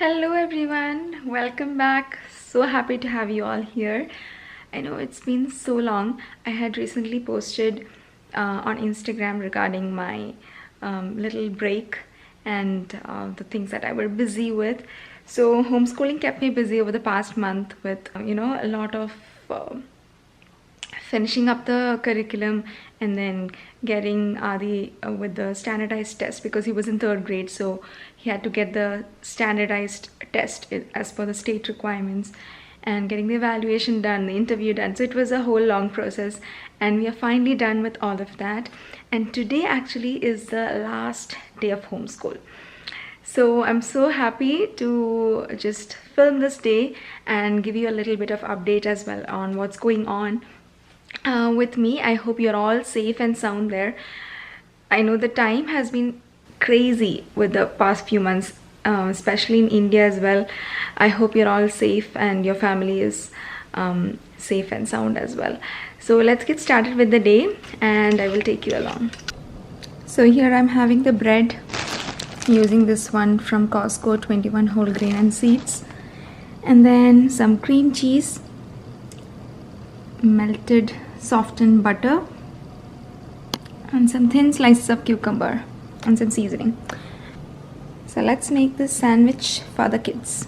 Hello everyone, welcome back. So happy to have you all here. I know it's been so long. I had recently posted on Instagram regarding my little break and the things that I were busy with. So homeschooling kept me busy over the past month with a lot of finishing up the curriculum and then getting Adi with the standardized test because he was in 3rd grade, so he had to get the standardized test as per the state requirements and getting the evaluation done, the interview done. So it was a whole long process and we are finally done with all of that, and today actually is the last day of homeschool. So I'm so happy to just film this day and give you a little bit of update as well on what's going on with me. I hope you're all safe and sound there. I know the time has been crazy with the past few months, especially in India as well. I hope you're all safe and your family is safe and sound as well. So let's get started with the day and I will take you along. So here I'm having the bread using this one from Costco, 21 whole grain and seeds, and then some cream cheese, melted softened butter, and some thin slices of cucumber and some seasoning. So let's make this sandwich for the kids.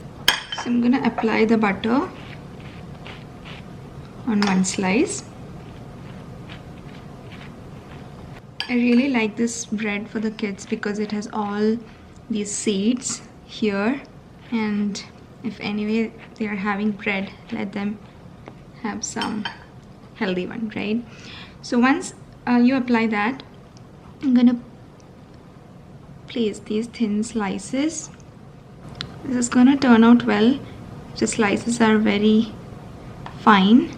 So I'm gonna apply the butter on one slice. I really like this bread for the kids because it has all these seeds here, and if anyway they are having bread, let them have some healthy one, right? So once you apply that, I'm gonna place these thin slices. This is gonna turn out well. The slices are very fine.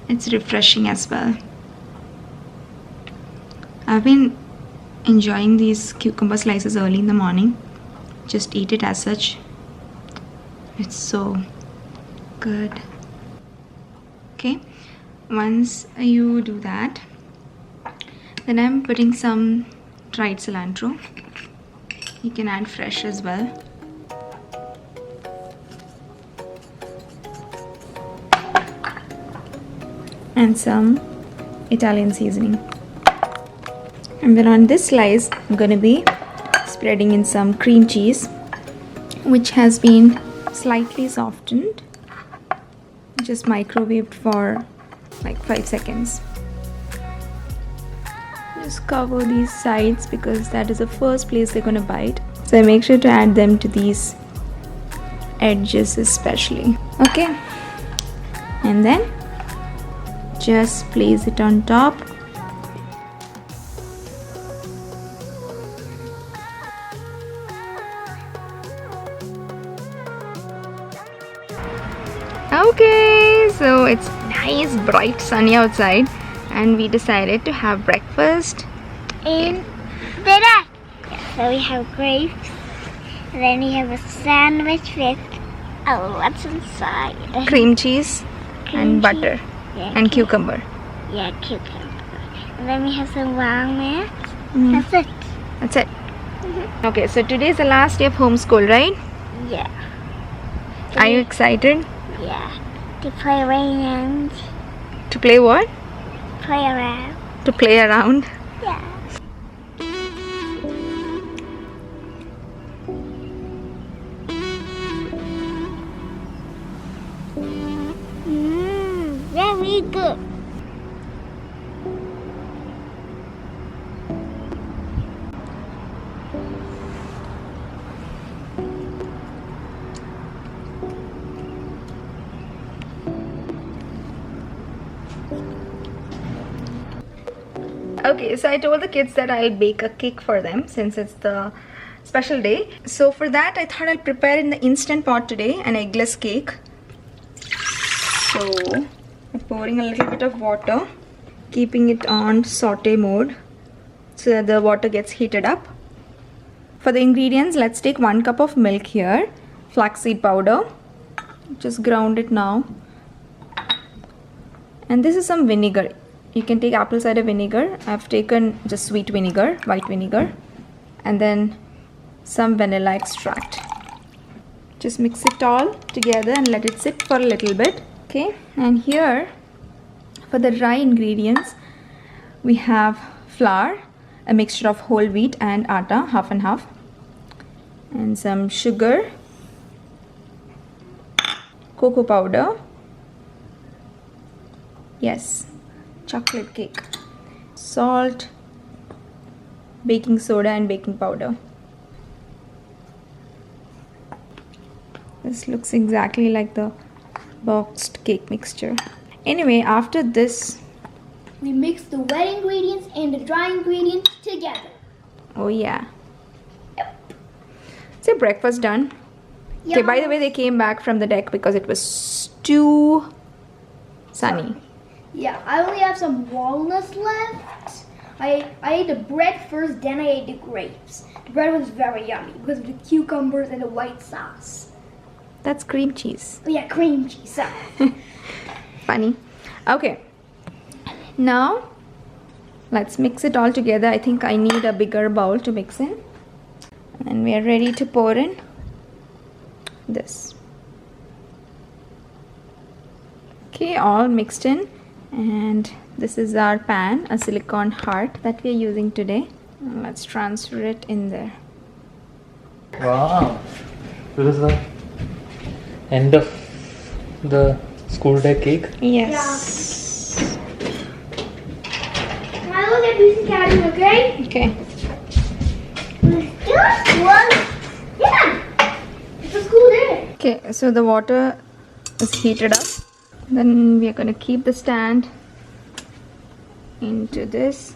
It's refreshing as well. I've been enjoying these cucumber slices early in the morning. Just eat it as such. It's so good. Okay, once you do that, then I'm putting some dried cilantro. You can add fresh as well. And some Italian seasoning. And then on this slice, I'm going to be spreading in some cream cheese, which has been slightly softened. Just microwaved for like 5 seconds. Just cover these sides because that is the first place they're going to bite. So make sure to add them to these edges especially. Okay. And then just place it on top. Okay, so it's nice bright sunny outside and we decided to have breakfast in dinner. So we have grapes, and then we have a sandwich with what's inside? Cream cheese and butter, yeah, and cucumber. Yeah, cucumber. And then we have some walnuts. That's it. That's it. Okay, so today is the last day of homeschool, right? Yeah. Are you excited? Yeah. To play around. To play what? Play around. To play around. Yeah. Very good. Okay, so I told the kids that I'll bake a cake for them since it's the special day. So for that, I thought I'll prepare in the Instant Pot today an eggless cake. So I'm pouring a little bit of water, keeping it on saute mode so that the water gets heated up. For the ingredients, let's take 1 cup of milk here, flaxseed powder, just ground it now, and this is some vinegar. You can take apple cider vinegar. I've taken just sweet vinegar, white vinegar, and then some vanilla extract. Just mix it all together and let it sit for a little bit. Okay, and here for the dry ingredients we have flour, a mixture of whole wheat and atta, half and half, and some sugar, cocoa powder, yes, chocolate cake, salt, baking soda and baking powder. This looks exactly like the boxed cake mixture. Anyway, after this, we mix the wet ingredients and the dry ingredients together. Oh yeah. Yep. So breakfast done. Okay, by the way, they came back from the deck because it was too sunny. Yeah, I only have some walnuts left. I ate the bread first, then I ate the grapes. The bread was very yummy because of the cucumbers and the white sauce. That's cream cheese. Oh yeah, cream cheese. Sorry. Funny. Okay. Now, let's mix it all together. I think I need a bigger bowl to mix in. And we are ready to pour in this. Okay, all mixed in. And this is our pan, a silicone heart that we are using today. And let's transfer it in there. Wow. This is the end of the school day cake. Yes. Now look at these cabin, okay? Okay. Just one. Yeah. It's a school day. Okay, so the water is heated up. Then we are going to keep the stand into this.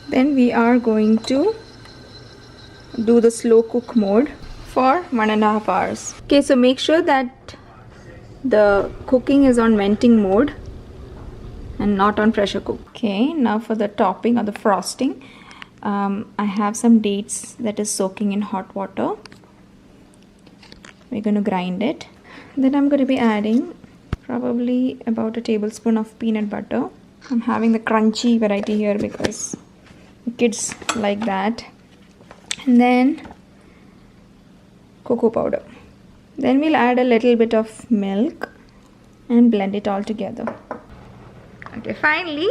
Then we are going to do the slow cook mode for 1.5 hours. Okay, so make sure that the cooking is on venting mode and not on pressure cook. Okay, now for the topping or the frosting, I have some dates that is soaking in hot water. We're going to grind it. Then I'm going to be adding probably about a tablespoon of peanut butter. I'm having the crunchy variety here because the kids like that. And then cocoa powder. Then we'll add a little bit of milk and blend it all together. Okay, finally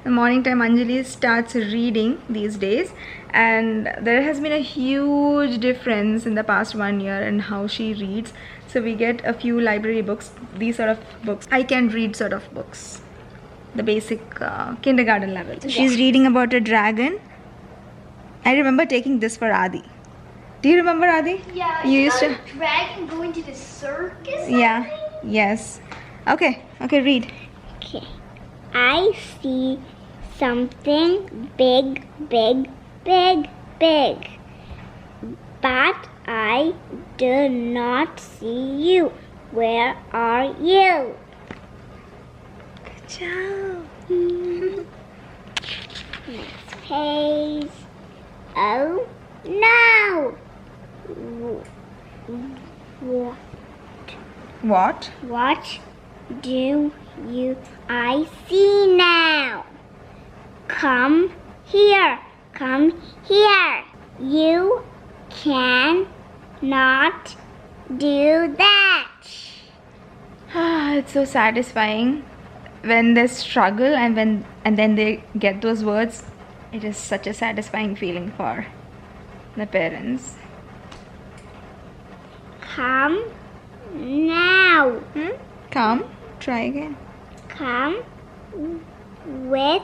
the morning time Anjali starts reading these days, and there has been a huge difference in the past 1 year in how she reads. So we get a few library books, these sort of books, I can read sort of books, the basic kindergarten level. So she's reading about a dragon. I remember taking this for Adi. Do you remember, Adi? Yeah, you used to. Dragon going to the circus. Yeah. Yes. Okay. Okay. Read. Okay. I see something big, big, big, big. But I do not see you. Where are you? Good job. Next page. Oh no! What? What do I see now? Come here. Come here. You can not do that. It's so satisfying when they struggle and then they get those words. It is such a satisfying feeling for the parents. Come now. Come. Try again. Come with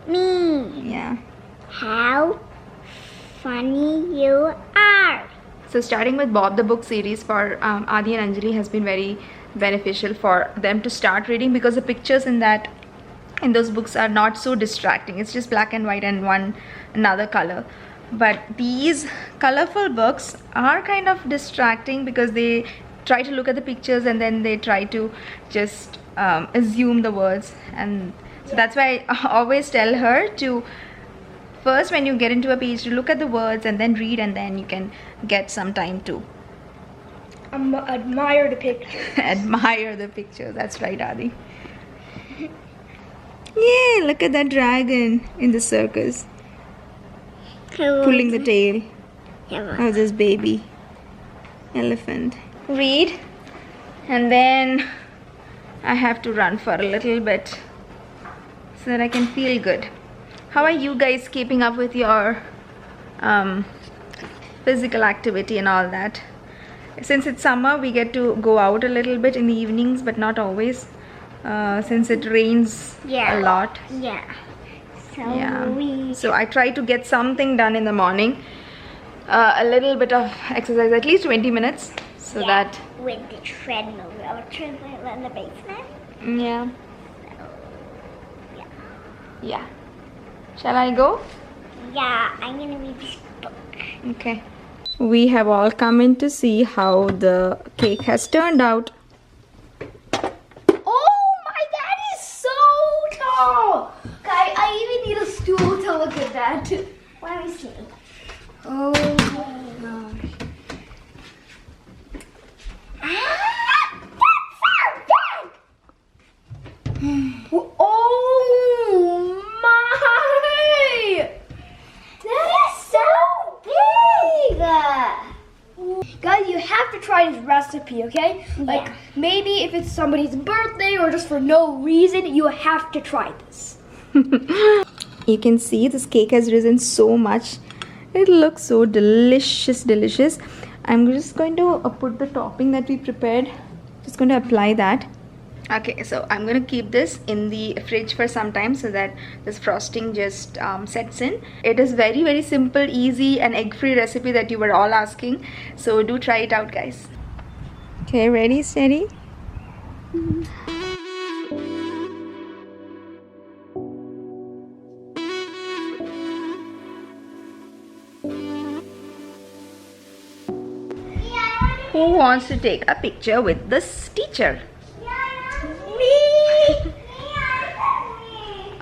me. Yeah. How funny you are. So starting with Bob the Book series for Adi and Anjali has been very beneficial for them to start reading, because the pictures in those books are not so distracting. It's just black and white and another color. But these colorful books are kind of distracting because they try to look at the pictures and then they try to just assume the words. And so that's why I always tell her to first, when you get into a page, to look at the words and then read, and then you can get some time to Admire the picture. admire the picture. That's right, Adi. Yeah, look at that dragon in the circus. pulling the tail Yeah. of this baby elephant. Read, and then I have to run for a little bit so that I can feel good. How are you guys keeping up with your physical activity and all that? Since it's summer, we get to go out a little bit in the evenings, but not always, since it rains a lot. Yeah. So I try to get something done in the morning, a little bit of exercise, at least 20 minutes, so that with the treadmill, our treadmill in the basement. yeah. Yeah. Yeah. Shall I go? Yeah, I'm gonna read this book. Okay. We have all come in to see how the cake has turned out. Oh my, that is so tall! Guy, I even need a stool to look at that. Let me see. Oh my gosh. Oh my! That is so big! Guys, you have to try this recipe, okay? Like, maybe if it's somebody's birthday or just for no reason, you have to try this. You can see this cake has risen so much. It looks so delicious, delicious. I'm just going to put the topping that we prepared. Just going to apply that. Okay, so I'm going to keep this in the fridge for some time so that this frosting just sets in. It is very, very simple, easy and egg-free recipe that you were all asking. So do try it out, guys. Okay, ready, steady? Who wants to take a picture with this teacher? Me!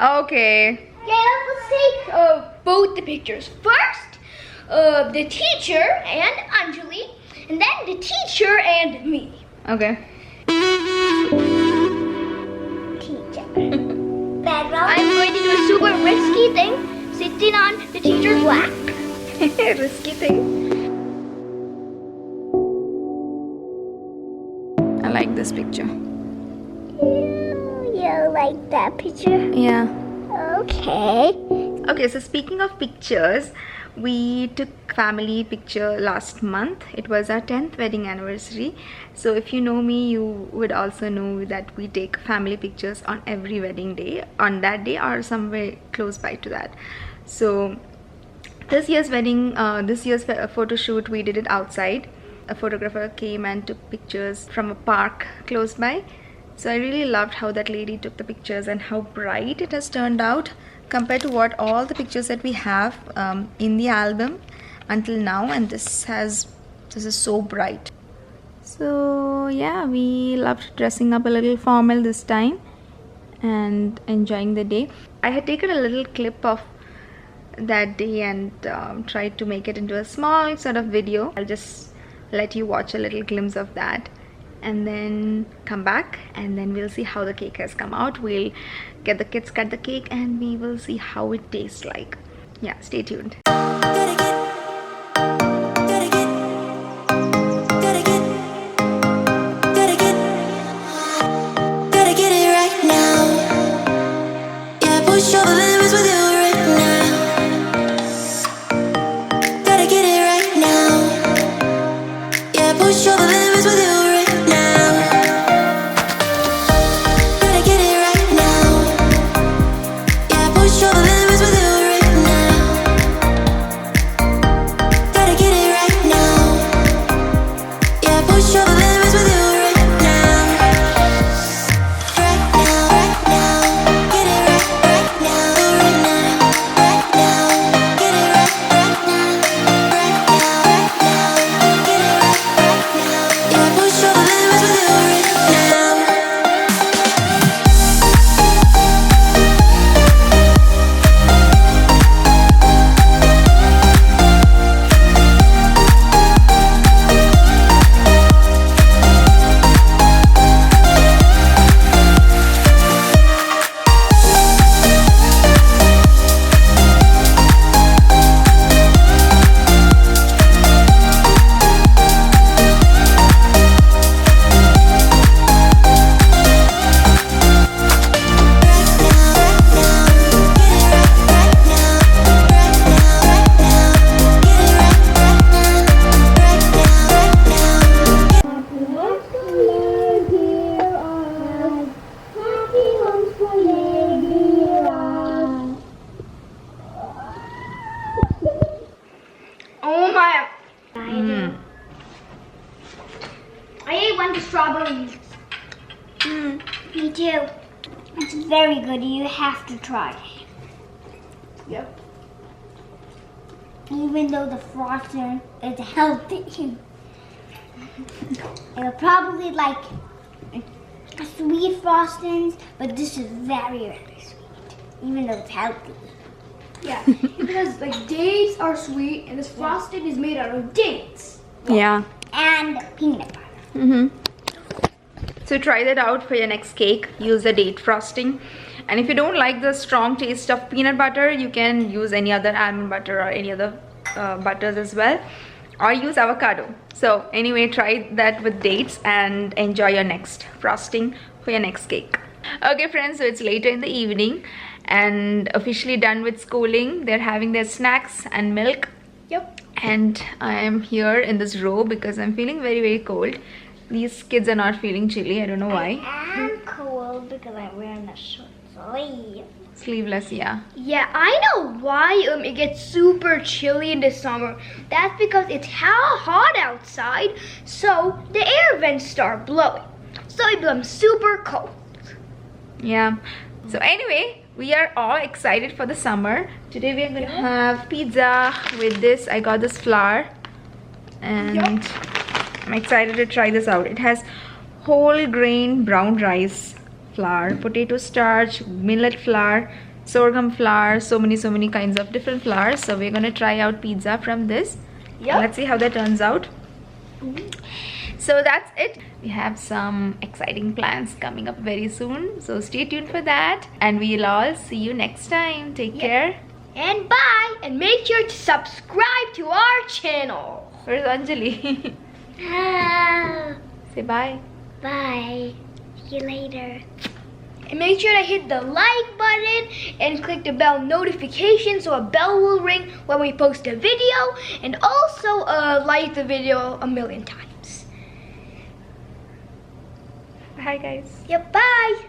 Okay. Yeah, let's take both the pictures. First, the teacher and Anjali, and then the teacher and me. Okay. Teacher. I'm going to do a super risky thing, sitting on the teacher's lap. Risky thing. I like this picture. You like that picture? Yeah. Okay. Okay, so speaking of pictures, we took family picture last month. It was our 10th wedding anniversary. So if you know me, you would also know that we take family pictures on every wedding day, on that day or somewhere close by to that. So this year's wedding, this year's photo shoot, we did it outside. A photographer came and took pictures from a park close by. So I really loved how that lady took the pictures and how bright it has turned out compared to what all the pictures that we have in the album until now, and this is so bright. So yeah, we loved dressing up a little formal this time and enjoying the day. I had taken a little clip of that day and tried to make it into a small sort of video. I'll just let you watch a little glimpse of that and then come back, and then we'll see how the cake has come out. We'll get the kids cut the cake and we will see how it tastes like. Yeah, stay tuned. Right now. do. I ate one with strawberries. Me too. It's very good. You have to try it. Yep. Even though the frosting is healthy. It'll probably like sweet frostings, but this is very, very sweet. Even though it's healthy. Yeah, because like dates are sweet and this frosting is made out of dates. Yeah. And peanut butter. So try that out for your next cake. Use the date frosting. And if you don't like the strong taste of peanut butter, you can use any other almond butter or any other butters as well. Or use avocado. So anyway, try that with dates and enjoy your next frosting for your next cake. Okay friends, so it's later in the evening and officially done with schooling. They're having their snacks and milk. Yep. And I am here in this row because I'm feeling very, very cold. These kids are not feeling chilly. I don't know why. I'm cold because I'm wearing a short sleeve. Sleeveless, yeah. Yeah, I know why it gets super chilly in the summer. That's because it's hot outside, so the air vents start blowing. So it becomes super cold. Yeah. So anyway, we are all excited for the summer. Today we are going to have pizza with this. I got this flour. And I'm excited to try this out. It has whole grain brown rice flour, potato starch, millet flour, sorghum flour, so many kinds of different flours. So we're gonna try out pizza from this. Let's see how that turns out. So that's it. We have some exciting plans coming up very soon, so stay tuned for that, and we'll all see you next time. Take care and bye, and make sure to subscribe to our channel. Where's Anjali? Say bye. Bye. See you later. And make sure to hit the like button and click the bell notification so a bell will ring when we post a video, and also like the video 1,000,000 times. Hi guys. Yep, bye.